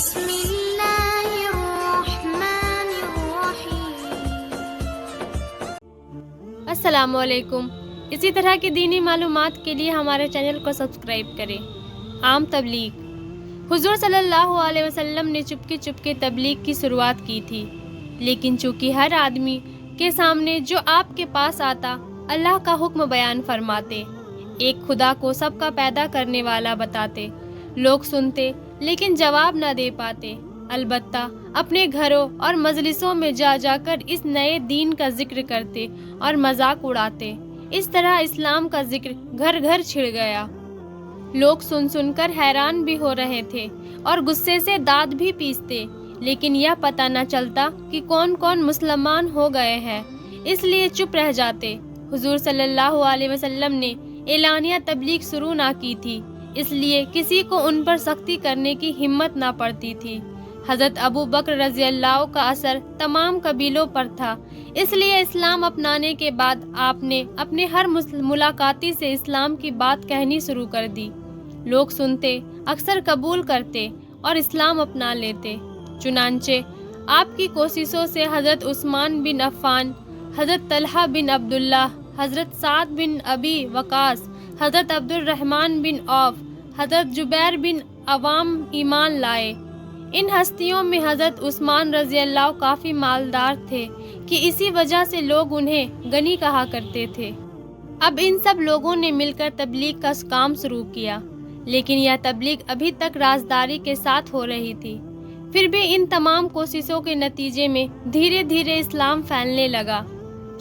بسم اللہ الرحمن الرحیم۔ السلام علیکم۔ اسی طرح کی دینی معلومات کے لیے ہمارے چینل کو سبسکرائب کریں۔ عام تبلیغ۔ حضور صلی اللہ علیہ وسلم نے چپکے تبلیغ کی شروعات کی تھی، لیکن چونکہ ہر آدمی کے سامنے جو آپ کے پاس آتا اللہ کا حکم بیان فرماتے، ایک خدا کو سب کا پیدا کرنے والا بتاتے، لوگ سنتے لیکن جواب نہ دے پاتے، البتہ اپنے گھروں اور مجلسوں میں جا کر اس نئے دین کا ذکر کرتے اور مذاق اڑاتے۔ اس طرح اسلام کا ذکر گھر گھر چھڑ گیا۔ لوگ سن کر حیران بھی ہو رہے تھے اور غصے سے دانت بھی پیستے، لیکن یہ پتہ نہ چلتا کہ کون کون مسلمان ہو گئے ہیں، اس لیے چپ رہ جاتے۔ حضور صلی اللہ علیہ وسلم نے اعلانیہ تبلیغ شروع نہ کی تھی، اس لیے کسی کو ان پر سختی کرنے کی ہمت نہ پڑتی تھی۔ حضرت ابو بکر رضی اللہ کا اثر تمام قبیلوں پر تھا، اس لیے اسلام اپنانے کے بعد آپ نے اپنے ہر ملاقاتی سے اسلام کی بات کہنی شروع کر دی۔ لوگ سنتے، اکثر قبول کرتے اور اسلام اپنا لیتے۔ چنانچہ آپ کی کوششوں سے حضرت عثمان بن عفان، حضرت طلحہ بن عبداللہ، حضرت سعد بن ابی وقاص، حضرت عبد الرحمن بن عوف، حضرت جبیر بن عوام ایمان لائے۔ ان ہستیوں میں حضرت عثمان رضی اللہ کافی مالدار تھے کہ اسی وجہ سے لوگ انہیں غنی کہا کرتے تھے۔ اب ان سب لوگوں نے مل کر تبلیغ کا کام شروع کیا، لیکن یہ تبلیغ ابھی تک رازداری کے ساتھ ہو رہی تھی۔ پھر بھی ان تمام کوششوں کے نتیجے میں دھیرے دھیرے اسلام پھیلنے لگا۔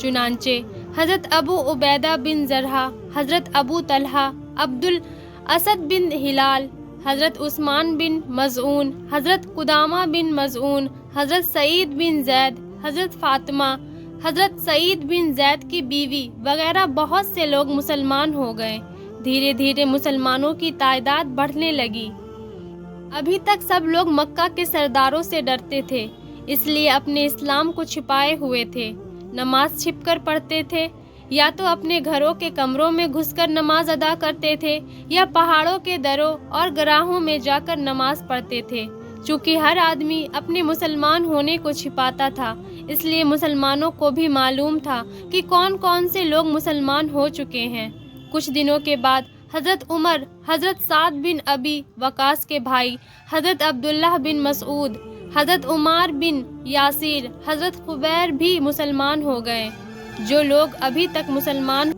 چنانچہ حضرت ابو عبیدہ بن زرحہ، حضرت ابو طلحہ، عبد الاسد بن ہلال، حضرت عثمان بن مظعون، حضرت قدامہ بن مظعون، حضرت سعید بن زید، حضرت فاطمہ، حضرت سعید بن زید کی بیوی وغیرہ بہت سے لوگ مسلمان ہو گئے۔ دھیرے دھیرے مسلمانوں کی تعداد بڑھنے لگی۔ ابھی تک سب لوگ مکہ کے سرداروں سے ڈرتے تھے، اس لیے اپنے اسلام کو چھپائے ہوئے تھے۔ نماز چھپ کر پڑھتے تھے، یا تو اپنے گھروں کے کمروں میں گھس کر نماز ادا کرتے تھے یا پہاڑوں کے دروں اور گراہوں میں جا کر نماز پڑھتے تھے۔ چونکہ ہر آدمی اپنے مسلمان ہونے کو چھپاتا تھا، اس لیے مسلمانوں کو بھی معلوم تھا کہ کون کون سے لوگ مسلمان ہو چکے ہیں۔ کچھ دنوں کے بعد حضرت عمر، حضرت سعد بن ابی وقاص کے بھائی حضرت عبداللہ بن مسعود، حضرت عمار بن یاسر، حضرت خبیر بھی مسلمان ہو گئے۔ جو لوگ ابھی تک مسلمان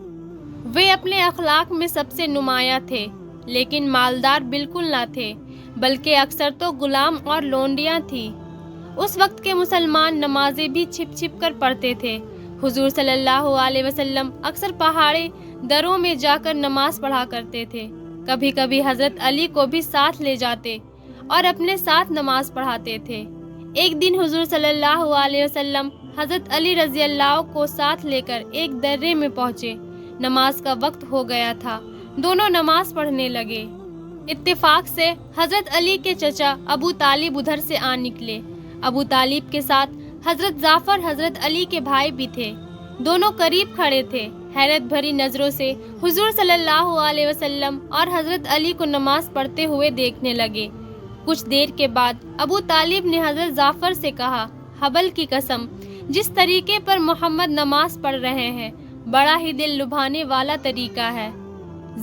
وہ اپنے اخلاق میں سب سے نمایاں تھے، لیکن مالدار بالکل نہ تھے، بلکہ اکثر تو غلام اور لونڈیاں تھیں۔ اس وقت کے مسلمان نمازیں بھی چھپ چھپ کر پڑھتے تھے۔ حضور صلی اللہ علیہ وسلم اکثر پہاڑی دروں میں جا کر نماز پڑھا کرتے تھے۔ کبھی کبھی حضرت علی کو بھی ساتھ لے جاتے اور اپنے ساتھ نماز پڑھاتے تھے۔ ایک دن حضور صلی اللہ علیہ وسلم حضرت علی رضی اللہ کو ساتھ لے کر ایک درے میں پہنچے۔ نماز کا وقت ہو گیا تھا، دونوں نماز پڑھنے لگے۔ اتفاق سے حضرت علی کے چچا ابو طالب ادھر سے آ نکلے۔ ابو طالب کے ساتھ حضرت جعفر حضرت علی کے بھائی بھی تھے، دونوں قریب کھڑے تھے۔ حیرت بھری نظروں سے حضور صلی اللہ علیہ وسلم اور حضرت علی کو نماز پڑھتے ہوئے دیکھنے لگے۔ کچھ دیر کے بعد ابو طالب نے حضرت جعفر سے کہا، حبل کی قسم، جس طریقے پر محمد نماز پڑھ رہے ہیں بڑا ہی دل لبھانے والا طریقہ ہے۔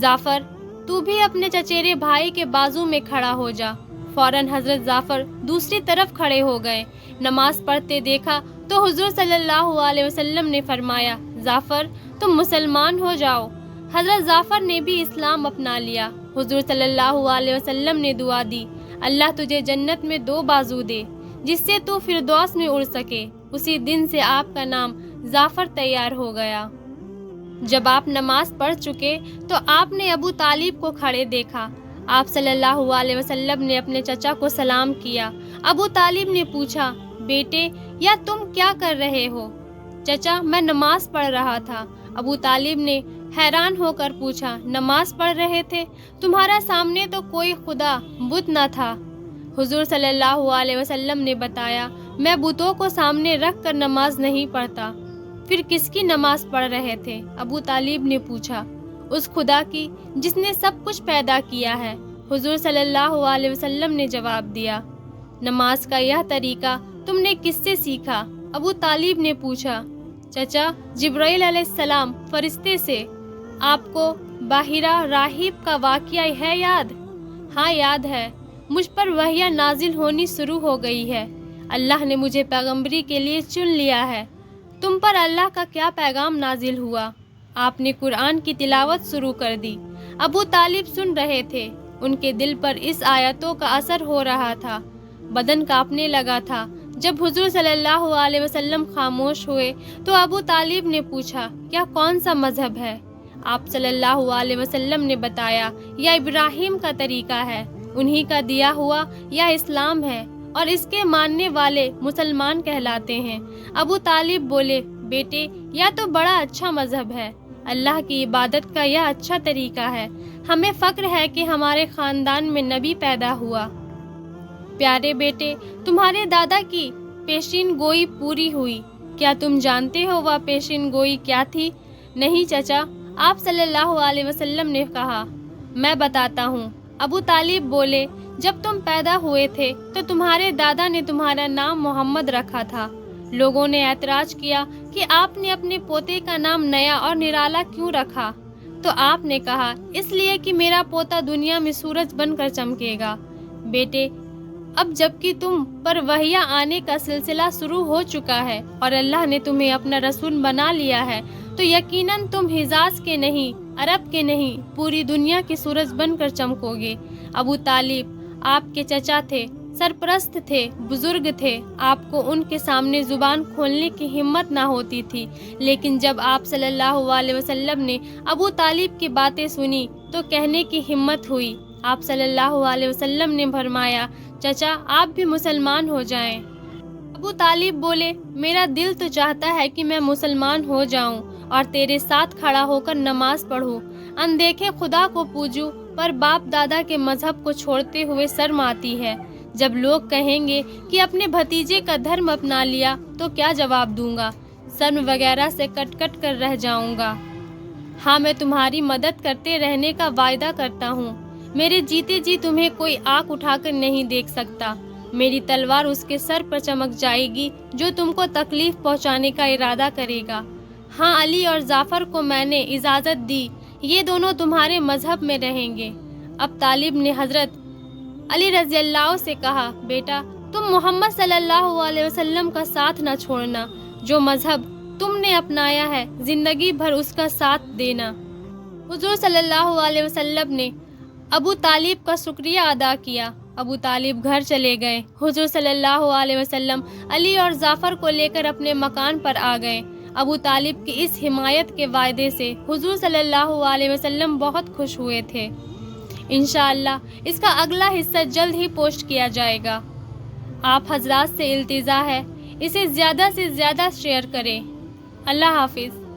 جعفر، تو بھی اپنے چچیرے بھائی کے بازو میں کھڑا ہو جا۔ فوراً حضرت جعفر دوسری طرف کھڑے ہو گئے۔ نماز پڑھتے دیکھا تو حضور صلی اللہ علیہ وسلم نے فرمایا، جعفر تم مسلمان ہو جاؤ۔ حضرت جعفر نے بھی اسلام اپنا لیا۔ حضور صلی اللہ علیہ وسلم نے دعا دی، اللہ تجھے جنت میں 2 بازو دے جس سے تو فردوس میں اڑ سکے۔ اسی دن سے آپ کا نام جعفر تیار ہو گیا۔ جب آپ نماز پڑھ چکے تو آپ نے ابو طالب کو کھڑے دیکھا۔ آپ صلی اللہ علیہ وسلم نے اپنے چچا کو سلام کیا۔ ابو طالب نے پوچھا، بیٹے یا تم کیا کر رہے ہو؟ چچا، میں نماز پڑھ رہا تھا۔ ابو طالب نے حیران ہو کر پوچھا، نماز پڑھ رہے تھے؟ تمہارا سامنے تو کوئی خدا بت نہ تھا۔ حضور صلی اللہ علیہ وسلم نے بتایا، میں بتوں کو سامنے رکھ کر نماز نہیں پڑھتا۔ پھر کس کی نماز پڑھ رہے تھے؟ ابو طالب نے پوچھا۔ اس خدا کی جس نے سب کچھ پیدا کیا ہے، حضور صلی اللہ علیہ وسلم نے جواب دیا۔ نماز کا یہ طریقہ تم نے کس سے سیکھا؟ ابو طالب نے پوچھا۔ چچا، جبرائیل علیہ السلام فرشتے سے۔ آپ کو باہرہ راہب کا واقعہ ہے یاد؟ ہاں یاد ہے، مجھ پر وحیاں نازل ہونی شروع ہو گئی ہے۔ اللہ نے مجھے پیغمبری کے لیے چن لیا ہے۔ تم پر اللہ کا کیا پیغام نازل ہوا؟ آپ نے قرآن کی تلاوت شروع کر دی۔ ابو طالب سن رہے تھے، ان کے دل پر اس آیتوں کا اثر ہو رہا تھا، بدن کانپنے لگا تھا۔ جب حضور صلی اللہ علیہ وسلم خاموش ہوئے تو ابو طالب نے پوچھا، کیا کون سا مذہب ہے؟ آپ صلی اللہ علیہ وسلم نے بتایا، یا ابراہیم کا طریقہ ہے، انہی کا دیا ہوا، یا اسلام ہے، اور اس کے ماننے والے مسلمان کہلاتے ہیں۔ ابو طالب بولے، بیٹے یہ تو بڑا اچھا مذہب ہے، اللہ کی عبادت کا یہ اچھا طریقہ ہے، ہمیں فخر ہے کہ ہمارے خاندان میں نبی پیدا ہوا۔ پیارے بیٹے، تمہارے دادا کی پیشین گوئی پوری ہوئی، کیا تم جانتے ہو وہ پیشین گوئی کیا تھی؟ نہیں چچا، آپ صلی اللہ علیہ وسلم نے کہا۔ میں بتاتا ہوں۔ ابو طالب بولے، جب تم پیدا ہوئے تھے تو تمہارے دادا نے تمہارا نام محمد رکھا تھا۔ لوگوں نے اعتراض کیا کہ آپ نے اپنے پوتے کا نام نیا اور نرالا کیوں رکھا؟ تو آپ نے کہا، اس لیے کہ میرا پوتا دنیا میں سورج بن کر چمکے گا۔ بیٹے، اب جبکہ تم پر وحیاں آنے کا سلسلہ شروع ہو چکا ہے اور اللہ نے تمہیں اپنا رسول بنا لیا ہے، تو یقیناً تم حجاز کے نہیں، عرب کے نہیں، پوری دنیا کے سورج بن کر چمکو گے۔ ابو طالب آپ کے چچا تھے، سرپرست تھے، بزرگ تھے، آپ کو ان کے سامنے زبان کھولنے کی ہمت نہ ہوتی تھی، لیکن جب آپ صلی اللہ علیہ وسلم نے ابو طالب کی باتیں سنی تو کہنے کی ہمت ہوئی۔ آپ صلی اللہ علیہ وسلم نے فرمایا، چچا آپ بھی مسلمان ہو جائیں۔ ابو طالب بولے، میرا دل تو چاہتا ہے کہ میں مسلمان ہو جاؤں اور تیرے ساتھ کھڑا ہو کر نماز پڑھوں، اندیکھے خدا کو پوجوں، پر باپ دادا کے مذہب کو چھوڑتے ہوئے شرم آتی ہے۔ جب لوگ کہیں گے کہ اپنے بھتیجے کا دھرم اپنا لیا تو کیا جواب دوں گا؟ شرم وغیرہ سے کٹ کٹ کر رہ جاؤں گا۔ ہاں، میں تمہاری مدد کرتے رہنے کا وعدہ کرتا ہوں۔ میرے جیتے جی تمہیں کوئی آنکھ اٹھا کر نہیں دیکھ سکتا۔ میری تلوار اس کے سر پر چمک جائے گی جو تم کو تکلیف پہنچانے کا ارادہ کرے گا۔ ہاں، علی اور جعفر کو میں نے اجازت دی، یہ دونوں تمہارے مذہب میں رہیں گے۔ اب طالب نے حضرت علی رضی اللہ سے کہا، بیٹا تم محمد صلی اللہ علیہ وسلم کا ساتھ نہ چھوڑنا، جو مذہب تم نے اپنایا ہے زندگی بھر اس کا ساتھ دینا۔ حضور صلی اللہ علیہ وسلم نے ابو طالب کا شکریہ ادا کیا۔ ابو طالب گھر چلے گئے۔ حضور صلی اللہ علیہ وسلم علی اور جعفر کو لے کر اپنے مکان پر آ گئے۔ ابو طالب کی اس حمایت کے وعدے سے حضور صلی اللہ علیہ وسلم بہت خوش ہوئے تھے۔ انشاءاللہ اس کا اگلا حصہ جلد ہی پوسٹ کیا جائے گا۔ آپ حضرات سے التجا ہے، اسے زیادہ سے زیادہ شیئر کریں۔ اللہ حافظ۔